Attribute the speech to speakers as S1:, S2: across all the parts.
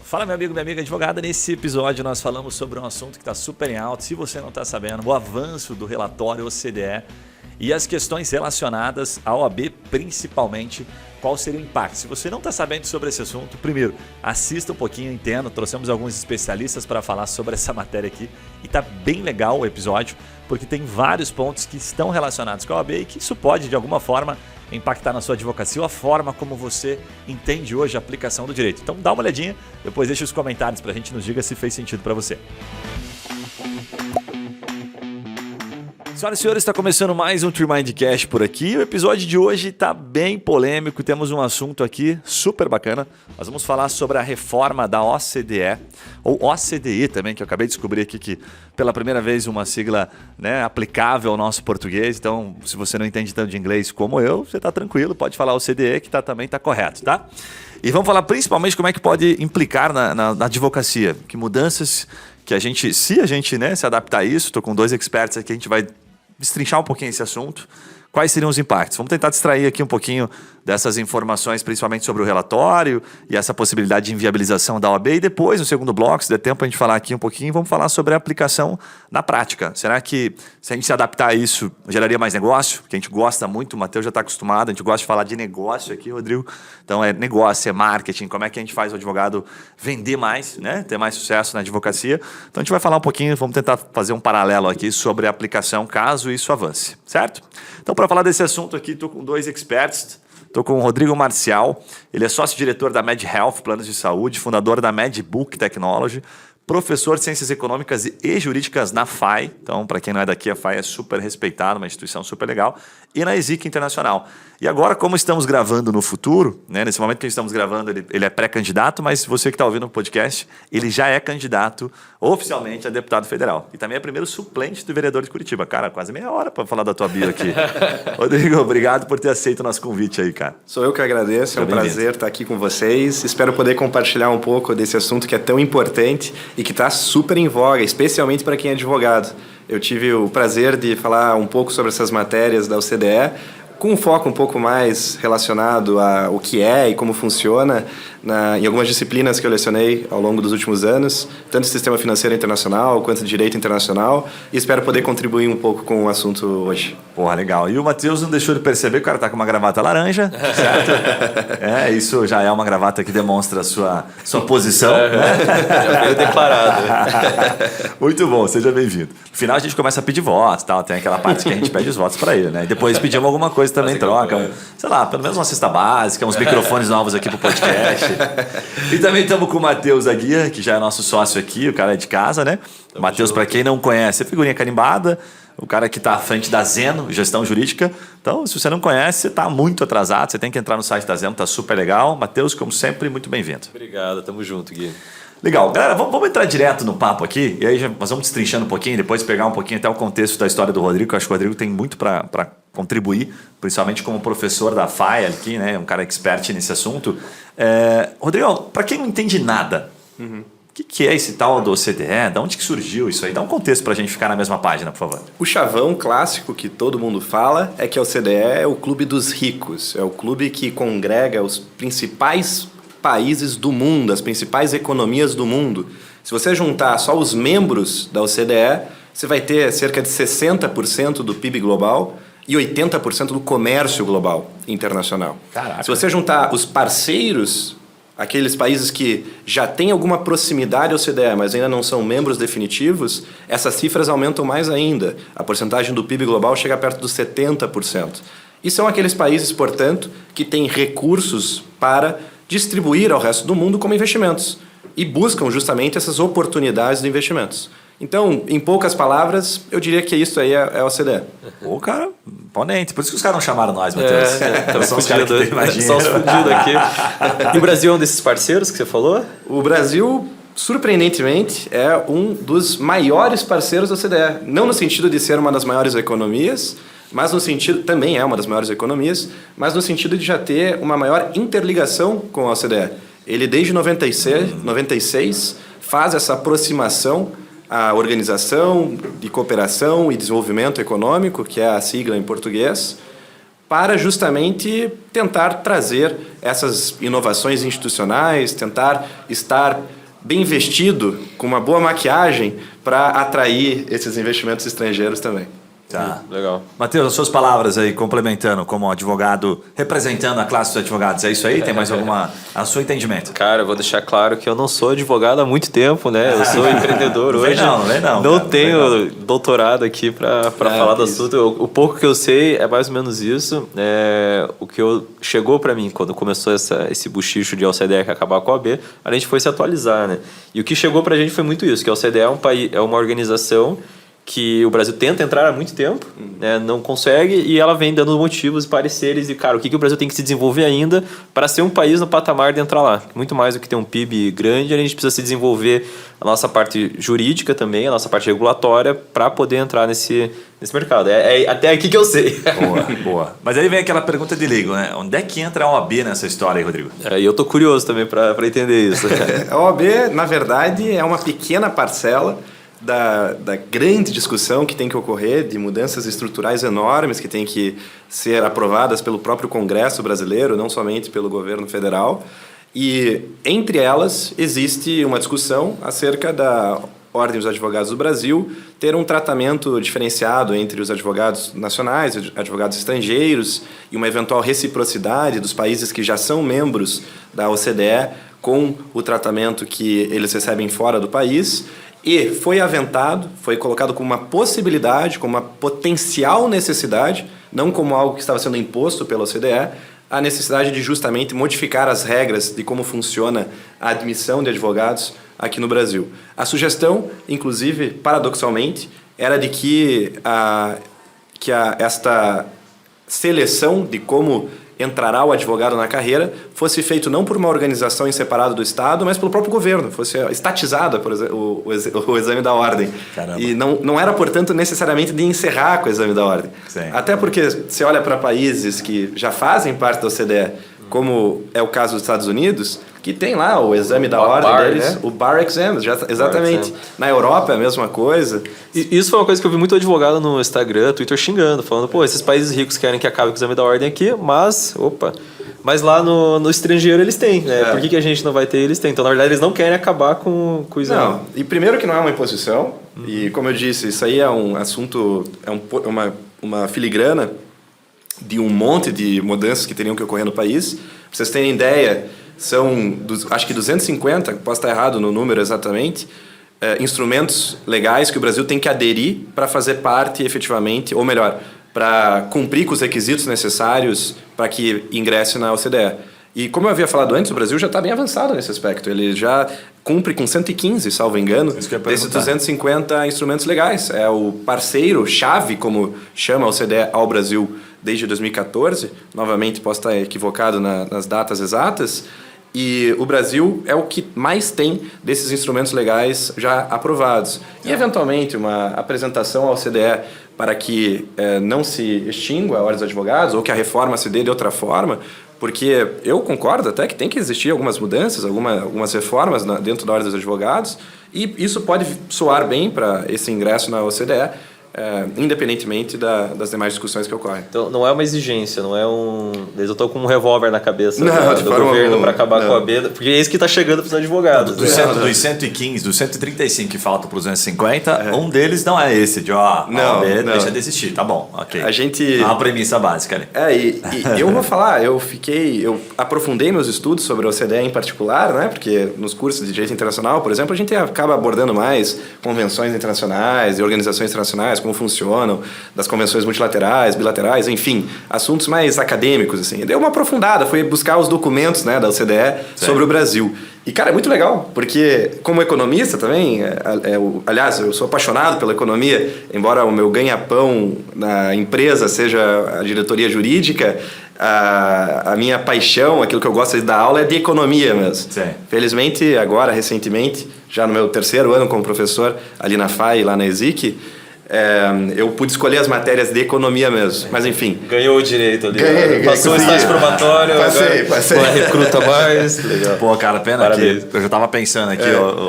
S1: Fala, meu amigo, minha amiga advogada. Nesse episódio nós falamos sobre um assunto que está super em alta. Se você não está sabendo, o avanço do relatório OCDE e as questões relacionadas à OAB, principalmente, qual seria o impacto. Se você não está sabendo sobre esse assunto, primeiro, assista um pouquinho, entenda. Trouxemos alguns especialistas para falar sobre essa matéria aqui e está bem legal o episódio, porque tem vários pontos que estão relacionados com a OAB e que isso pode, de alguma forma, impactar na sua advocacia ou a forma como você entende hoje a aplicação do direito. Então dá uma olhadinha, depois deixa os comentários para a gente, nos diga se fez sentido para você. Senhoras e senhores, está começando mais um TreeMindCast por aqui. O episódio de hoje está bem polêmico, temos um assunto aqui super bacana. Nós vamos falar sobre a reforma da OCDE, ou OCDE também, que eu acabei de descobrir aqui que pela primeira vez uma sigla, né, aplicável ao nosso português. Então, se você não entende tanto de inglês como eu, você está tranquilo, pode falar OCDE que também está correto, tá? E vamos falar principalmente como é que pode implicar na advocacia, que mudanças que a gente, se a gente, né, se adaptar a isso. Estou com dois experts aqui, a gente vai destrinchar um pouquinho esse assunto. Quais seriam os impactos? Vamos tentar distrair aqui um pouquinho dessas informações, principalmente sobre o relatório e essa possibilidade de inviabilização da OAB. E depois, no segundo bloco, se der tempo a gente falar aqui um pouquinho, vamos falar sobre a aplicação na prática. Será que, se a gente se adaptar a isso, geraria mais negócio? Porque a gente gosta muito, o Matheus já está acostumado, a gente gosta de falar de negócio aqui, Rodrigo. Então, é negócio, é marketing, como é que a gente faz o advogado vender mais, né? Ter mais sucesso na advocacia. Então, a gente vai falar um pouquinho, vamos tentar fazer um paralelo aqui sobre a aplicação, caso isso avance, certo? Então, para falar desse assunto aqui, estou com dois experts. Estou com o Rodrigo Marcial, ele é sócio-diretor da MedHealth, Planos de Saúde, fundador da MedBook Technology, professor de Ciências Econômicas e Jurídicas na FAI. Então, para quem não é daqui, a FAI é super respeitada, uma instituição super legal. E na ESIC Internacional. E agora, como estamos gravando no futuro, né, nesse momento que estamos gravando, ele é pré-candidato, mas você que está ouvindo o podcast, ele já é candidato oficialmente a deputado federal. E também é primeiro suplente do vereador de Curitiba. Cara, quase meia hora para falar da tua bio aqui. Rodrigo, obrigado por ter aceito o nosso convite aí, cara.
S2: Sou eu que agradeço, é um prazer estar aqui com vocês. Espero poder compartilhar um pouco desse assunto que é tão importante e que está super em voga, especialmente para quem é advogado. Eu tive o prazer de falar um pouco sobre essas matérias da OCDE, com um foco um pouco mais relacionado ao que é e como funciona em algumas disciplinas que eu lecionei ao longo dos últimos anos, tanto Sistema Financeiro Internacional quanto Direito Internacional, e espero poder contribuir um pouco com o assunto hoje.
S1: Porra, legal. E o Matheus não deixou de perceber que o cara tá com uma gravata laranja, certo? Isso já é uma gravata que demonstra a sua posição. Né?
S3: Já veio declarado.
S1: Muito bom, seja bem-vindo. No final a gente começa a pedir votos, tal, tem aquela parte que a gente pede os votos para ele, né? E depois pedimos alguma coisa também, troca, sei lá, pelo menos uma cesta básica, uns microfones novos aqui pro podcast. E também estamos com o Matheus Aguirre, que já é nosso sócio aqui, o cara é de casa, né? O Matheus, para quem não conhece, é figurinha carimbada, o cara que está à frente da Zeno, gestão jurídica. Então, se você não conhece, você está muito atrasado, você tem que entrar no site da Zeno, está super legal. Matheus, como sempre, muito bem-vindo.
S3: Obrigado, tamo junto, Gui.
S1: Legal. Galera, vamos entrar direto no papo aqui, e aí nós vamos destrinchando um pouquinho, depois pegar um pouquinho até o contexto da história do Rodrigo, que eu acho que o Rodrigo tem muito para contribuir, principalmente como professor da FAI aqui, né? Um cara expert nesse assunto. Rodrigo, para quem não entende nada, o que é esse tal do OCDE? De onde que surgiu isso aí? Dá um contexto para a gente ficar na mesma página, por favor.
S2: O chavão clássico que todo mundo fala é que a OCDE é o clube dos ricos, é o clube que congrega os principais países do mundo, as principais economias do mundo. Se você juntar só os membros da OCDE, você vai ter cerca de 60% do PIB global e 80% do comércio global internacional.
S1: Caraca.
S2: Se você juntar os parceiros, aqueles países que já têm alguma proximidade ao OCDE, mas ainda não são membros definitivos, essas cifras aumentam mais ainda. A porcentagem do PIB global chega perto dos 70%. E são aqueles países, portanto, que têm recursos para distribuir ao resto do mundo como investimentos e buscam justamente essas oportunidades de investimentos. Então, em poucas palavras, eu diria que isso aí é a OCDE.
S1: Ô, cara, imponente. Por isso que os caras não chamaram nós, Matheus.
S3: São os caras que tem mais dinheiro. Só os fudidos aqui. E o Brasil é um desses parceiros que você falou?
S2: O Brasil, surpreendentemente, é um dos maiores parceiros da OCDE. Não no sentido de ser uma das maiores economias, mas no sentido, também é uma das maiores economias, mas no sentido de já ter uma maior interligação com a OCDE. Ele, desde 96 faz essa aproximação à Organização de Cooperação e Desenvolvimento Econômico, que é a sigla em português, para justamente tentar trazer essas inovações institucionais, tentar estar bem vestido, com uma boa maquiagem, para atrair esses investimentos estrangeiros também.
S1: Tá.
S3: Legal.
S1: Matheus, as suas palavras aí, complementando como advogado, representando a classe dos advogados, é isso aí? Tem mais alguma... a seu entendimento?
S3: Cara, eu vou deixar claro que eu não sou advogado há muito tempo, né? Eu sou empreendedor hoje. Não tenho doutorado aqui para falar do assunto. O pouco que eu sei é mais ou menos isso. O que chegou para mim quando começou esse buchicho de OCDE que acabar com a OAB, a gente foi se atualizar, né? E o que chegou para a gente foi muito isso, que a OCDE é uma organização que o Brasil tenta entrar há muito tempo, né, não consegue, e ela vem dando motivos e pareceres, e, cara, o que o Brasil tem que se desenvolver ainda para ser um país no patamar de entrar lá. Muito mais do que ter um PIB grande, a gente precisa se desenvolver a nossa parte jurídica também, a nossa parte regulatória, para poder entrar nesse mercado. É até aqui que eu sei.
S1: Boa. Mas aí vem aquela pergunta de leigo, né? Onde é que entra a OAB nessa história aí, Rodrigo?
S3: E eu tô curioso também para entender isso.
S2: A OAB, na verdade, é uma pequena parcela da grande discussão que tem que ocorrer, de mudanças estruturais enormes que tem que ser aprovadas pelo próprio Congresso brasileiro, não somente pelo governo federal. E, entre elas, existe uma discussão acerca da Ordem dos Advogados do Brasil ter um tratamento diferenciado entre os advogados nacionais e advogados estrangeiros e uma eventual reciprocidade dos países que já são membros da OCDE com o tratamento que eles recebem fora do país. E foi aventado, foi colocado como uma possibilidade, como uma potencial necessidade, não como algo que estava sendo imposto pela OCDE, a necessidade de justamente modificar as regras de como funciona a admissão de advogados aqui no Brasil. A sugestão, inclusive, paradoxalmente, era de que esta seleção de como entrará o advogado na carreira fosse feito não por uma organização em separado do Estado, mas pelo próprio governo, fosse estatizada por o exame da ordem.
S1: Caramba.
S2: E não era, portanto, necessariamente de encerrar com o exame da ordem.
S1: Sim.
S2: Até porque você olha para países que já fazem parte da OCDE, como é o caso dos Estados Unidos, que tem lá o exame da ordem
S3: bar,
S2: deles, né? O Bar Exam, exatamente. Na Europa é a mesma coisa.
S3: E isso foi uma coisa que eu vi muito advogado no Instagram, Twitter xingando, falando, pô, esses países ricos querem que acabe com o exame da ordem aqui, mas lá no estrangeiro eles têm, né? Por que a gente não vai ter, eles têm. Então, na verdade, eles não querem acabar com o exame.
S2: Não, e primeiro que não é uma imposição, e como eu disse, isso aí é um assunto, uma filigrana de um monte de mudanças que teriam que ocorrer no país. Pra vocês terem ideia, são, acho que 250, posso estar errado no número exatamente, instrumentos legais que o Brasil tem que aderir para fazer parte efetivamente, ou melhor, para cumprir com os requisitos necessários para que ingresse na OCDE. E como eu havia falado antes, o Brasil já está bem avançado nesse aspecto. Ele já cumpre com 115, salvo engano, desses 250 instrumentos legais. É o parceiro-chave, como chama a OCDE ao Brasil desde 2014. Novamente, posso estar equivocado nas datas exatas. E o Brasil é o que mais tem desses instrumentos legais já aprovados. E, eventualmente, uma apresentação à OCDE para que não se extingua a Ordem dos Advogados ou que a reforma se dê de outra forma, porque eu concordo até que tem que existir algumas mudanças, algumas reformas dentro da Ordem dos Advogados, e isso pode soar bem para esse ingresso na OCDE, independentemente das demais discussões que ocorrem.
S3: Então, não é uma exigência, não é um... Eu estou com um revólver na cabeça do
S2: governo
S3: para acabar com a B, porque é isso que está chegando para os advogados.
S1: Dos 115, dos 135 que faltam para os 250, um deles não é esse, de não, deixa de existir, tá bom, ok.
S2: A gente...
S1: É uma premissa básica, né?
S2: E eu vou falar, eu aprofundei meus estudos sobre a OCDE em particular, né? Porque nos cursos de Direito Internacional, por exemplo, a gente acaba abordando mais convenções internacionais e organizações internacionais, como funcionam, das convenções multilaterais, bilaterais, enfim, assuntos mais acadêmicos, assim. Deu uma aprofundada, fui buscar os documentos, né, da OCDE sobre o Brasil. E, cara, é muito legal, porque como economista também, aliás, eu sou apaixonado pela economia, embora o meu ganha-pão na empresa seja a diretoria jurídica, a minha paixão, aquilo que eu gosto de dar aula é de economia mesmo.
S1: Sim.
S2: Felizmente, agora, recentemente, já no meu 3º ano como professor ali na FAI, lá na ESIC, eu pude escolher as matérias de economia mesmo, mas enfim.
S3: Ganhou o direito ali.
S2: Passou
S3: o estágio probatório,
S2: passei.
S3: Recruta mais. Legal.
S1: Pô, cara, pena
S3: Parabéns.
S1: que eu já tava pensando aqui,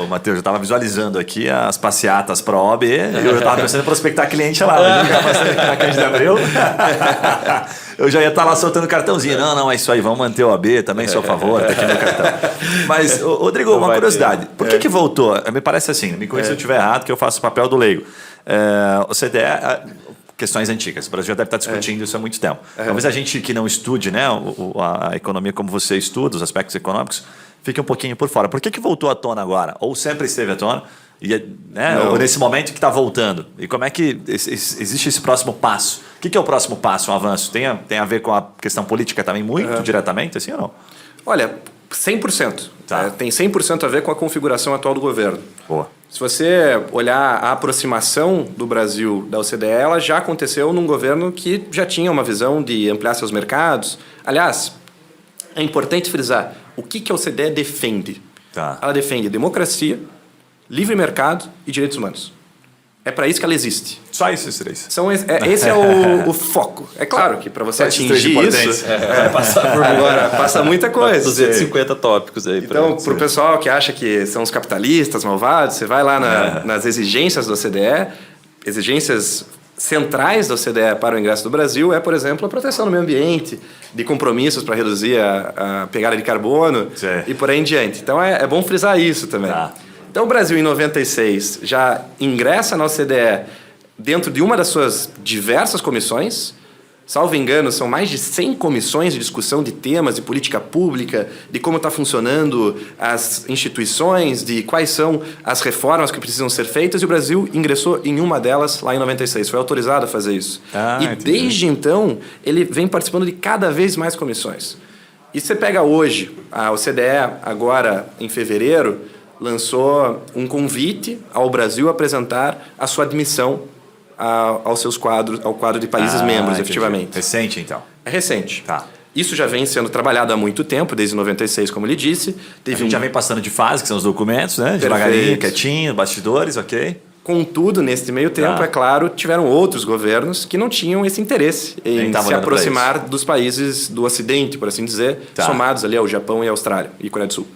S1: Matheus, já tava visualizando aqui as passeatas para OAB, eu já tava pensando em prospectar cliente lá, na Cândido Abreu. eu já ia estar lá soltando cartãozinho. Não, é isso aí, vamos manter o AB, também sou a favor, tá aqui meu cartão. Mas, Rodrigo, uma curiosidade. Por que voltou? Me parece assim, me corrija se eu estiver errado, que eu faço o papel do leigo. O CDE... questões antigas. O Brasil já deve estar discutindo isso há muito tempo. Talvez a gente que não estude, né, a economia como você estuda, os aspectos econômicos, fique um pouquinho por fora. Por que voltou à tona agora? Ou sempre esteve à tona? Ou nesse momento que está voltando? E como é que existe esse próximo passo? O que é o próximo passo, um avanço? Tem a ver com a questão política também muito diretamente, assim ou não?
S2: Olha, 100%. Tá. Tem 100% a ver com a configuração atual do governo.
S1: Boa.
S2: Se você olhar a aproximação do Brasil da OCDE, ela já aconteceu num governo que já tinha uma visão de ampliar seus mercados. Aliás, é importante frisar, o que a OCDE defende?
S1: Tá.
S2: Ela defende democracia, livre mercado e direitos humanos. É para isso que ela existe.
S1: Só esses três.
S2: Esse é o foco. É claro que para você atingir isso... Agora, passa muita coisa.
S3: 250 tópicos aí.
S2: Então, para o pessoal que acha que são os capitalistas malvados, você vai lá nas exigências da OCDE, exigências centrais da OCDE para o ingresso do Brasil é, por exemplo, a proteção do meio ambiente, de compromissos para reduzir a pegada de carbono e por aí em diante. Então, é bom frisar isso também.
S1: Tá.
S2: Então, o Brasil, em 96, já ingressa na OCDE dentro de uma das suas diversas comissões. Salvo engano, são mais de 100 comissões de discussão de temas de política pública, de como está funcionando as instituições, de quais são as reformas que precisam ser feitas. E o Brasil ingressou em uma delas lá em 96. Foi autorizado a fazer isso. Desde então, ele vem participando de cada vez mais comissões. E você pega hoje, a OCDE, agora em fevereiro, lançou um convite ao Brasil apresentar a sua admissão ao quadro de países membros, efetivamente.
S1: Recente, então?
S2: É recente.
S1: Tá.
S2: Isso já vem sendo trabalhado há muito tempo, desde 96, como ele disse.
S1: A gente já vem passando de fase, que são os documentos, né? Devagarinho, quietinho, bastidores, ok?
S2: Contudo, nesse meio tempo, é claro, tiveram outros governos que não tinham esse interesse em se aproximar dos países do Ocidente, por assim dizer, somados ali ao Japão e à Austrália e Coreia do Sul.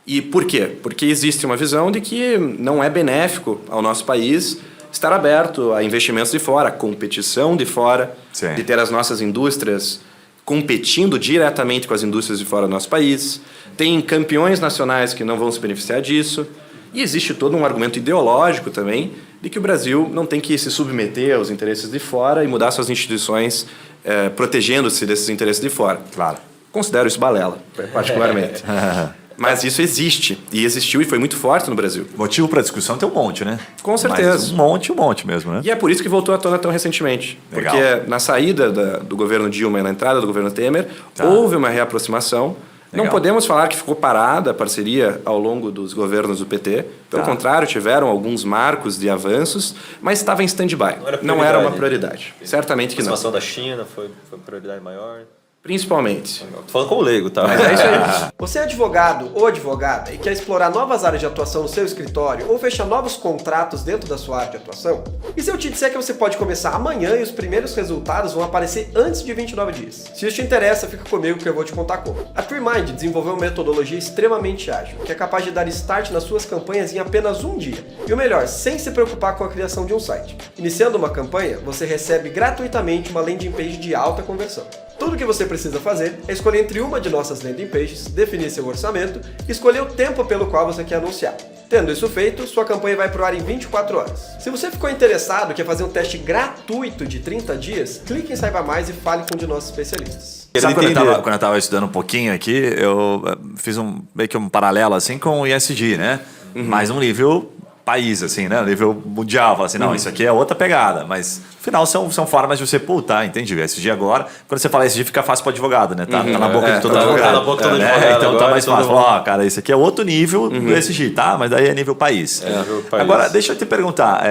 S2: E por quê? Porque existe uma visão de que não é benéfico ao nosso país estar aberto a investimentos de fora, a competição de fora, de ter as nossas indústrias competindo diretamente com as indústrias de fora do nosso país. Tem campeões nacionais que não vão se beneficiar disso. E existe todo um argumento ideológico também de que o Brasil não tem que se submeter aos interesses de fora e mudar suas instituições protegendo-se desses interesses de fora.
S1: Claro.
S2: Considero isso balela, particularmente. Mas isso existe, e existiu e foi muito forte no Brasil.
S1: Motivo para discussão tem um monte, né?
S2: Com certeza.
S1: Mas um monte mesmo, né?
S2: E é por isso que voltou à tona tão recentemente.
S1: Legal.
S2: Porque na saída do governo Dilma e na entrada do governo Temer, houve uma reaproximação. Legal. Não podemos falar que ficou parada a parceria ao longo dos governos do PT. Pelo contrário, tiveram alguns marcos de avanços, mas estava em stand-by. Não era uma prioridade. Certamente que não.
S3: A situação da China foi prioridade maior?
S2: Principalmente.
S3: Tô falando como leigo, tá?
S2: Mas é isso aí.
S4: Você é advogado ou advogada e quer explorar novas áreas de atuação no seu escritório ou fechar novos contratos dentro da sua área de atuação? E se eu te disser que você pode começar amanhã e os primeiros resultados vão aparecer antes de 29 dias? Se isso te interessa, fica comigo que eu vou te contar como. A TreeMind desenvolveu uma metodologia extremamente ágil, que é capaz de dar start nas suas campanhas em apenas um dia. E o melhor, sem se preocupar com a criação de um site. Iniciando uma campanha, você recebe gratuitamente uma landing page de alta conversão. Tudo que você precisa fazer é escolher entre uma de nossas landing pages, definir seu orçamento e escolher o tempo pelo qual você quer anunciar. Tendo isso feito, sua campanha vai pro ar em 24 horas. Se você ficou interessado e quer fazer um teste gratuito de 30 dias, clique em Saiba Mais e fale com um de nossos especialistas.
S1: Sabe quando eu estava estudando um pouquinho aqui, eu fiz meio que um paralelo assim com o ISD, né? Mais um nível país, assim, né? Nível mundial. Fala assim, não, isso aqui é outra pegada. Mas, no final, são formas de você, entendi. SG agora, quando você fala SG, fica fácil para advogado, né? Tá na boca de todo advogado.
S3: Tá na boca de todo advogado.
S1: Então tá mais fácil. Cara, isso aqui é outro nível do SG, tá? Mas daí é nível país.
S3: Nível país.
S1: Agora, deixa eu te perguntar.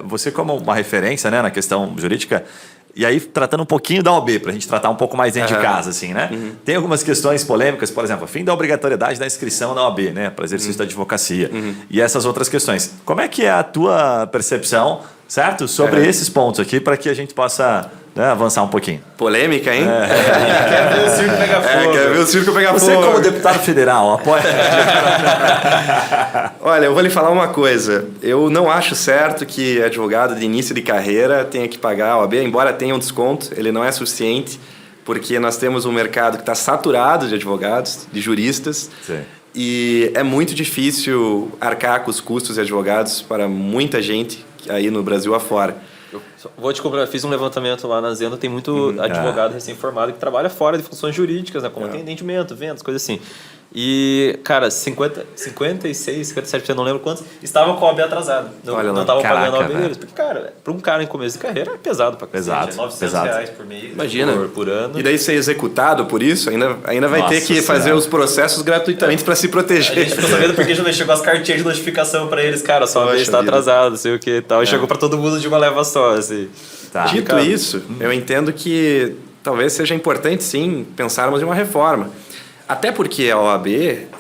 S1: Você como uma referência, né, na questão jurídica, e aí, tratando um pouquinho da OAB, para a gente tratar um pouco mais dentro de casa, assim, né? Tem algumas questões polêmicas, por exemplo, fim da obrigatoriedade da inscrição na OAB, né? Para exercício da advocacia. E essas outras questões. Como é que é a tua percepção, certo? Sobre esses pontos aqui, para que a gente possa avançar um pouquinho.
S2: Polêmica, hein?
S3: Quer ver o circo pegar fogo.
S2: Quer ver o circo pegar fogo.
S1: Você como deputado federal, apoia...
S2: Olha, eu vou lhe falar uma coisa. Eu não acho certo que advogado de início de carreira tenha que pagar a OAB, embora tenha um desconto, ele não é suficiente, porque nós temos um mercado que está saturado de advogados, de juristas,
S1: Sim.
S2: E é muito difícil arcar com os custos de advogados para muita gente aí no Brasil afora.
S3: Vou te comprar, fiz um levantamento lá na Zenda, tem muito advogado recém-formado que trabalha fora de funções jurídicas, né, como atendimento, vendas, coisas assim. E, cara, 56, 57%, não lembro quantos, estavam com a OAB atrasada. Não estavam pagando a OAB deles. Porque, cara, para um cara em começo de carreira é pesado pra cacete. R$900 por mês,
S2: imagina,
S3: por ano.
S2: E daí ser executado por isso, ainda vai ter que fazer os processos gratuitamente para se proteger.
S3: A gente ficou sabendo porque já chegou as cartinhas de notificação para eles, cara, sua OAB está atrasada, não sei o que e tal. E chegou para todo mundo de uma leva só, assim.
S2: Dito isso, eu entendo que talvez seja importante, sim, pensarmos em uma reforma. Até porque a OAB,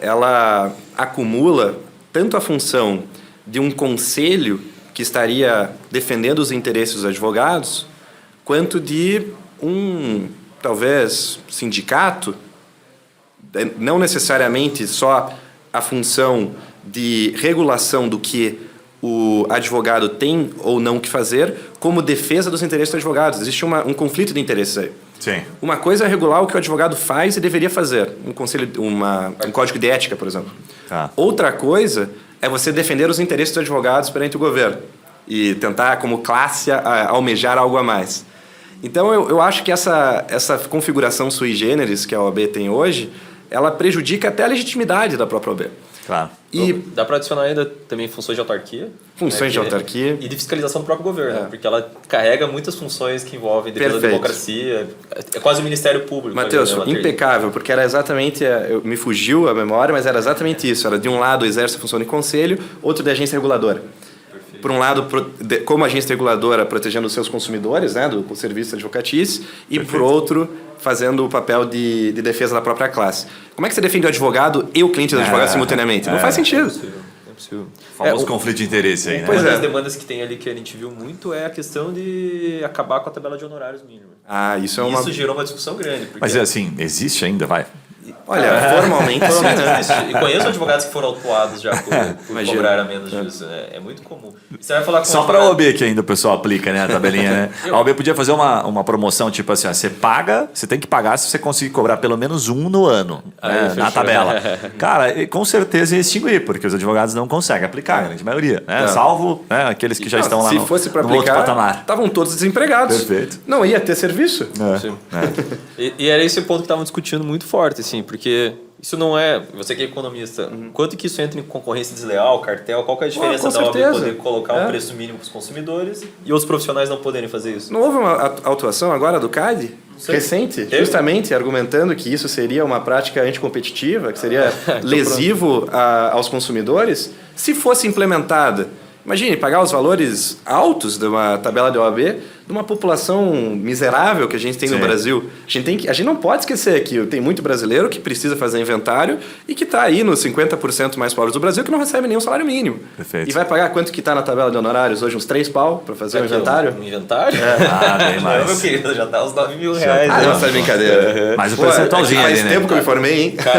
S2: ela acumula tanto a função de um conselho que estaria defendendo os interesses dos advogados, quanto de um, talvez, sindicato, não necessariamente só a função de regulação do que o advogado tem ou não que fazer, como defesa dos interesses dos advogados. Existe um conflito de interesses aí.
S1: Sim.
S2: Uma coisa é regular o que o advogado faz e deveria fazer. Um código de ética, por exemplo. Outra coisa é você defender os interesses dos advogados perante o governo e tentar, como classe, almejar algo a mais. Então, eu acho que essa configuração sui generis que a OAB tem hoje, ela prejudica até a legitimidade da própria OAB.
S1: Claro.
S3: E dá para adicionar ainda também funções de autarquia.
S2: Funções de autarquia.
S3: E de fiscalização do próprio governo, porque ela carrega muitas funções que envolvem defesa da democracia. É quase o Ministério Público.
S2: Matheus, impecável, porque era exatamente, me fugiu a memória, mas era exatamente isso. Era de um lado exerce a função de conselho, outro de agência reguladora. Por um lado, como agência reguladora, protegendo os seus consumidores, né, do serviço advocatício, e por outro, fazendo o papel de defesa da própria classe. Como é que você defende o advogado e o cliente do advogado simultaneamente? Não faz sentido.
S3: É possível.
S1: O famoso conflito de interesse aí, né?
S3: Uma das demandas que tem ali que a gente viu muito é a questão de acabar com a tabela de honorários mínima.
S2: Isso
S3: gerou uma discussão grande.
S1: Mas assim, existe ainda, vai?
S2: Olha, formalmente
S3: existe. E conheço advogados que foram autuados já por cobrar a menos disso. É muito comum. Você vai falar com
S1: só para a OAB que ainda o pessoal aplica, né, a tabelinha, né? A OAB podia fazer uma promoção, tipo assim, você tem que pagar se você conseguir cobrar pelo menos um no ano, né, na tabela. Cara, com certeza ia extinguir, porque os advogados não conseguem aplicar, a grande maioria, né? Salvo aqueles que já estão lá no
S2: fosse para
S1: outro
S2: aplicar,
S1: patamar.
S2: Estavam todos desempregados.
S1: Perfeito.
S2: Não ia ter serviço.
S3: E era esse o ponto que estavam discutindo muito forte, assim, porque isso não é... Você que é economista, quanto que isso entra em concorrência desleal, cartel? Qual que é a diferença da OAB poder colocar um preço mínimo para os consumidores e outros profissionais não poderem fazer isso?
S2: Não houve uma autuação agora do CAD? Recente? Justamente argumentando que isso seria uma prática anticompetitiva, que seria lesivo aos consumidores. Se fosse implementada, imagine, pagar os valores altos de uma tabela de OAB de uma população miserável que a gente tem no Brasil. A gente não pode esquecer que tem muito brasileiro que precisa fazer inventário e que está aí nos 50% mais pobres do Brasil que não recebe nenhum salário mínimo.
S1: Perfeito.
S2: E vai pagar quanto que está na tabela de honorários hoje? Uns 3 pau para fazer o inventário?
S3: Um inventário?
S1: Bem mais.
S3: Não, meu querido, já está uns R$9.000.
S2: Não, tá brincadeira.
S1: Mas o percentualzinho ali,
S2: faz
S1: né?
S2: tempo que eu me formei, hein?
S3: Cara,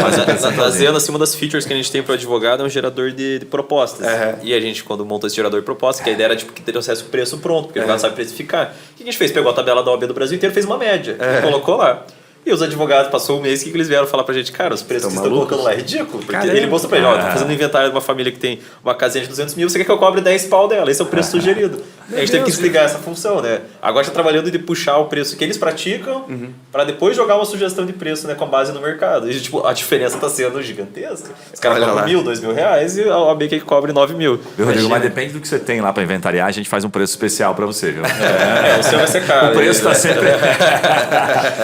S3: na Zena, assim, uma das features que a gente tem para o advogado é um gerador de propostas. E a gente, quando montou esse gerador de propostas, que a ideia era tipo, que trouxesse o preço pronto, porque o advogado sabe precificar. O que a gente fez? Pegou a tabela da OAB do Brasil inteiro, fez uma média e colocou lá. E os advogados, passou um mês, que eles vieram falar pra gente? Cara, os preços que vocês estão colocando lá é ridículo. Porque ele mostrou pra ele, tô fazendo inventário de uma família que tem uma casinha de 200 mil, você quer que eu cobre 10 pau dela? Esse é o preço sugerido. A gente teve que desligar essa função, né? Agora está trabalhando de puxar o preço que eles praticam para depois jogar uma sugestão de preço, né, com base no mercado. E tipo, a diferença está sendo gigantesca. Os caras cobram R$1.000, R$2.000 e a OAB que cobre R$9.000.
S1: Rodrigo, mas depende do que você tem lá para inventariar, a gente faz um preço especial para você, viu?
S3: O seu vai ser caro.
S1: O preço está sempre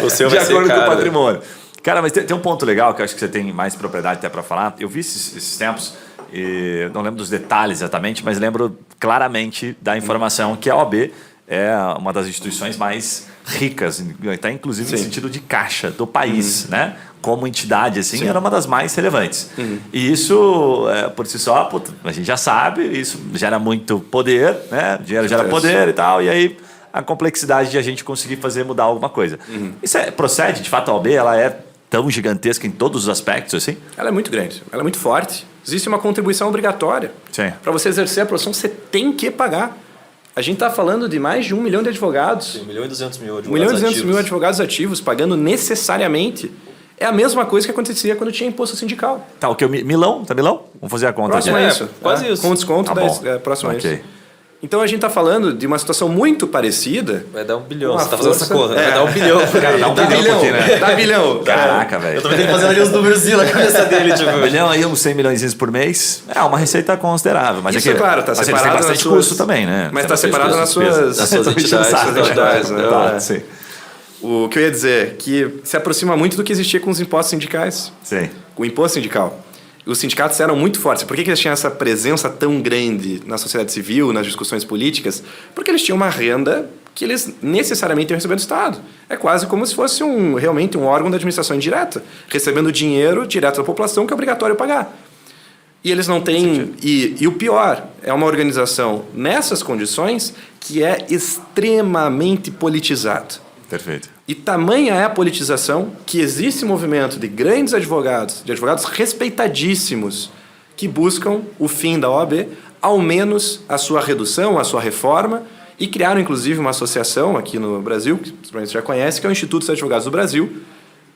S3: o seu
S1: de
S3: vai ser
S1: acordo
S3: caro.
S1: com o patrimônio. Cara, mas tem um ponto legal que eu acho que você tem mais propriedade até para falar. Eu vi esses tempos, e não lembro dos detalhes exatamente, mas lembro claramente da informação que a OAB é uma das instituições mais ricas, até inclusive no sentido de caixa do país, né? Como entidade, assim, era uma das mais relevantes. E isso, por si só, a gente já sabe, isso gera muito poder, né? Dinheiro gera poder e tal, e aí a complexidade de a gente conseguir fazer mudar alguma coisa. Isso procede, de fato, a OAB, ela é tão gigantesca em todos os aspectos, assim?
S2: Ela é muito grande, ela é muito forte. Existe uma contribuição obrigatória. Para você exercer a profissão, você tem que pagar. A gente está falando de mais de 1 milhão de advogados.
S3: 1 milhão e 200 mil advogados
S2: 1 milhão e 200 mil advogados ativos pagando necessariamente. É a mesma coisa que acontecia quando tinha imposto sindical.
S1: Tá, o que? Milão? Tá Milão? Vamos fazer a conta.
S2: Próximo
S1: aqui.
S2: a isso.
S3: Quase isso.
S2: Com desconto, próximo a isso. Então a gente está falando de uma situação muito parecida.
S3: Vai dar 1 bilhão, você está fazendo essa conta. Vai dar 1 bilhão.
S1: Cara, dá 1 bilhão, né?
S2: Dá bilhão.
S1: Caraca, velho.
S3: Eu também tenho que fazer ali os números na cabeça dele. Tipo.
S1: 1 bilhão aí, uns 100 milhões por mês. É uma receita considerável. Mas
S2: isso é claro, está separado
S1: tem bastante custo também, né?
S2: Mas está separado nas suas entidades. Né? O que eu ia dizer, que se aproxima muito do que existia com os impostos sindicais.
S1: Sim.
S2: Com o imposto sindical. Os sindicatos eram muito fortes. Por que eles tinham essa presença tão grande na sociedade civil, nas discussões políticas? Porque eles tinham uma renda que eles necessariamente iam receber do Estado. É quase como se fosse realmente um órgão da administração indireta, recebendo dinheiro direto da população que é obrigatório pagar. E eles não têm... E o pior, é uma organização nessas condições que é extremamente politizada.
S1: Perfeito.
S2: E tamanha é a politização que existe movimento de grandes advogados, de advogados respeitadíssimos, que buscam o fim da OAB, ao menos a sua redução, a sua reforma, e criaram inclusive uma associação aqui no Brasil, que provavelmente você já conhece, que é o Instituto dos Advogados do Brasil,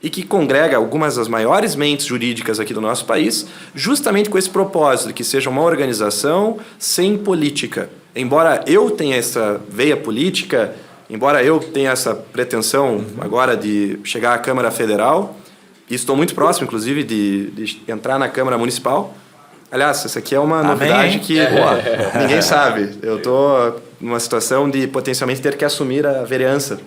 S2: e que congrega algumas das maiores mentes jurídicas aqui do nosso país, justamente com esse propósito de que seja uma organização sem política. Embora eu tenha essa veia política, embora eu tenha essa pretensão agora de chegar à Câmara Federal, e estou muito próximo, inclusive, de entrar na Câmara Municipal. Aliás, essa aqui é uma novidade que ninguém sabe. Eu estou numa situação de potencialmente ter que assumir a vereança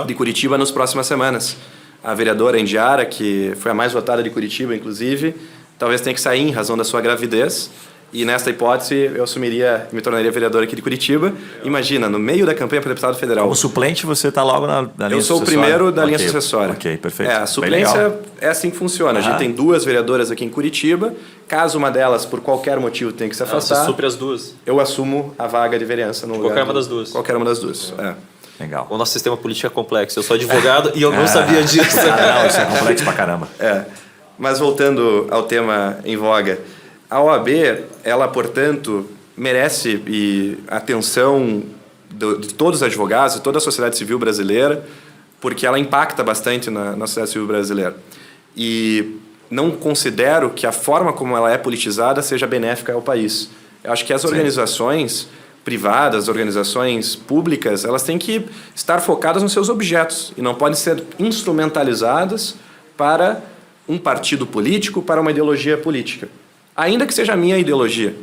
S2: de Curitiba nas próximas semanas. A vereadora Indiara, que foi a mais votada de Curitiba, inclusive, talvez tenha que sair em razão da sua gravidez. E nesta hipótese, eu assumiria e me tornaria vereador aqui de Curitiba. Imagina, no meio da campanha para deputado federal.
S1: Como suplente, você está logo na linha sucessória?
S2: Eu sou o primeiro da linha sucessória.
S1: Ok, perfeito.
S2: A suplência é assim que funciona. A gente tem 2 vereadoras aqui em Curitiba. Caso uma delas, por qualquer motivo, tenha que se afastar...
S3: Você supre as 2.
S2: Eu assumo a vaga de vereança no lugar.
S3: Qualquer uma das 2.
S2: Qualquer uma das 2,
S1: Legal.
S3: O nosso sistema político é complexo. Eu sou advogado e eu não sabia disso.
S1: Não, isso é complexo pra caramba.
S2: Mas voltando ao tema em voga... A OAB, ela, portanto, merece a atenção de todos os advogados, de toda a sociedade civil brasileira, porque ela impacta bastante na sociedade civil brasileira. E não considero que a forma como ela é politizada seja benéfica ao país. Eu acho que as organizações privadas, organizações públicas, elas têm que estar focadas nos seus objetos e não podem ser instrumentalizadas para um partido político, para uma ideologia política. Ainda que seja a minha ideologia.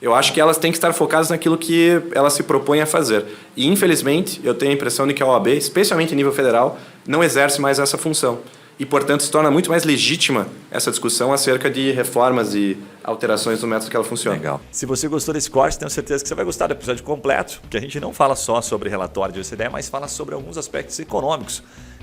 S2: Eu acho que elas têm que estar focadas naquilo que elas se propõem a fazer. E, infelizmente, eu tenho a impressão de que a OAB, especialmente em nível federal, não exerce mais essa função. E, portanto, se torna muito mais legítima essa discussão acerca de reformas e alterações no método que ela funciona.
S1: Legal. Se você gostou desse corte, tenho certeza que você vai gostar do episódio completo, que a gente não fala só sobre relatório de OCDE, mas fala sobre alguns aspectos econômicos.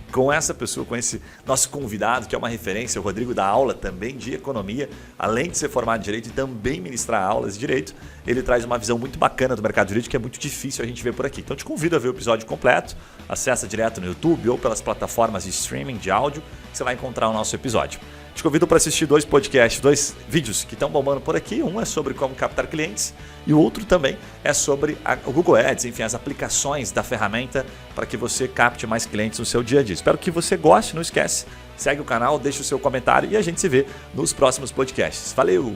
S1: Com essa pessoa, com esse nosso convidado, que é uma referência, o Rodrigo dá aula também de economia, além de ser formado em Direito e também ministrar aulas de Direito, ele traz uma visão muito bacana do mercado jurídico que é muito difícil a gente ver por aqui. Então te convido a ver o episódio completo, acessa direto no YouTube ou pelas plataformas de streaming de áudio, que você vai encontrar o nosso episódio. Te convido para assistir 2 podcasts, 2 vídeos que estão bombando por aqui. Um é sobre como captar clientes e o outro também é sobre o Google Ads, enfim, as aplicações da ferramenta para que você capte mais clientes no seu dia a dia. Espero que você goste, não esquece, segue o canal, deixa o seu comentário e a gente se vê nos próximos podcasts. Valeu!